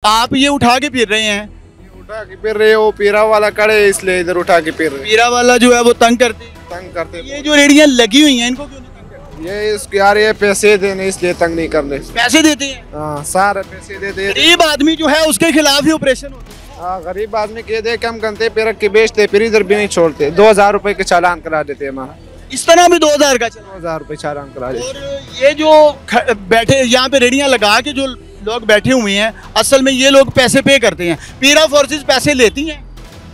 आप ये उठा के फिर रहे हैं? उठा के फिर रहे हो, पीरा वाला कड़े इसलिए इधर उठा के फिर रहे। पीरा वाला जो है वो तंग करते ये जो रेडियां लगी हुई हैं इनको क्यों नहीं तंग करते? इसको यार ये पैसे देने इसलिए तंग नहीं करने। पैसे देते हैं? हाँ सारे पैसे देते हैं। गरीब आदमी जो है उसके खिलाफ ही ऑपरेशन होता है। हाँ गरीब आदमी के दे कम करते फिर के बेचते फिर इधर भी नहीं छोड़ते। 2000 रुपए के चालान करा देते हमारा। इस तरह भी 2000 का चला। 2000 रुपए चालान करा देते। और ये जो बैठे यहाँ पे रेडियां लगा के जो लोग बैठे हुए हैं, असल में ये लोग पैसे पे करते हैं। पीरा फोर्सेस पैसे लेती हैं?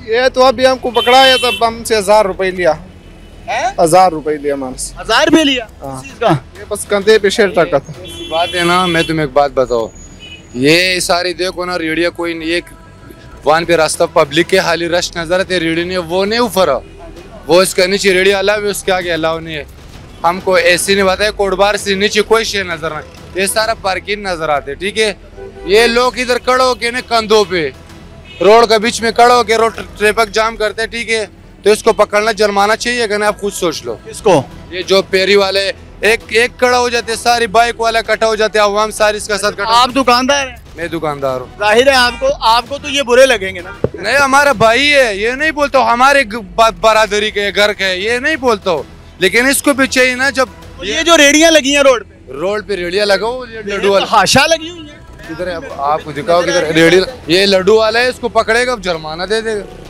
ये तो अभी हमको पकड़ा है तब हमसे 1000 रुपए लिया। 1000 रुपए लिया हमारे से। 1000 रुपए लिया? हाँ। इस चीज़ का? ये बस कंधे पे शेर टका था। बात है ना, मैं तुम्हें एक बात बताओ, ये सारी देखो ना रेडियो कोई नहीं, एक वाहन पे रास्ता पब्लिक के हाली रश नजर आते, रेडियो ने वो नहीं ऊपर, वो इसका नीचे रेडियो अलाव है, उसके आगे अलाव नहीं है। हमको ऐसी नहीं बताया कोटबार से नीचे कोई शेर नजर नहीं, ये सारा पार्किंग नजर आते। ठीक है, ये लोग इधर खड़े होके ना कंधों पे रोड के बीच में खड़े होके रोड ट्रैफिक जाम करते। ठीक है, तो इसको पकड़ना जुर्माना चाहिए कि ना? आप खुद सोच लो। इसको ये जो पेरी वाले एक खड़ा हो जाते, सारी बाइक वाला इकट्ठा हो जाते, अवाम सारी इसका साथ इकट्ठा। आप दुकानदार हैं? मैं दुकानदार हूँ। जाहिर है आपको तो ये बुरे लगेंगे ना? नहीं, हमारा भाई है, ये नहीं बोलता हूँ, हमारे बरादरी के घर के, ये नहीं बोलता हूँ, लेकिन इसको भी चाहिए ना। जब ये जो रेडियां लगी हैं रोड पे रेडिया लगाओ, लड्डू वाला हाशा लगी हुई है। किधर है? आपको दिखाओ किधर रेडिया। ये लड्डू वाला है, इसको पकड़ेगा जुर्माना दे देगा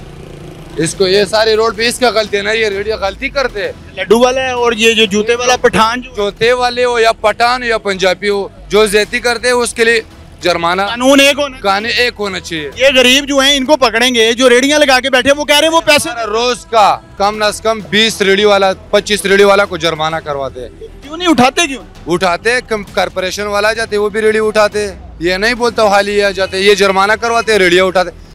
इसको। ये सारी रोड पे इसका गलती है ना, ये रेडियो गलती करते हैं। लड्डू वाला है और ये जो जूते वाला पठान जूते वाले हो या पठान हो या पंजाबी हो, जो ज्यादती करते हैं उसके लिए जुर्माना। कानून एक होना चाहिए। ये गरीब जो हैं इनको पकड़ेंगे, जो रेडियां लगा के बैठे वो कह रहे हैं वो पैसे रोज का कम न कम 20 रेडियो वाला 25 रेडियो वाला को जुर्माना करवाते हैं। क्यों नहीं उठाते? क्यों उठाते? कारपोरेशन वाला जाते वो भी रेडियो उठाते। ये नहीं बोलता हाली आ जाते, ये जुर्माना करवाते रेडियो उठाते।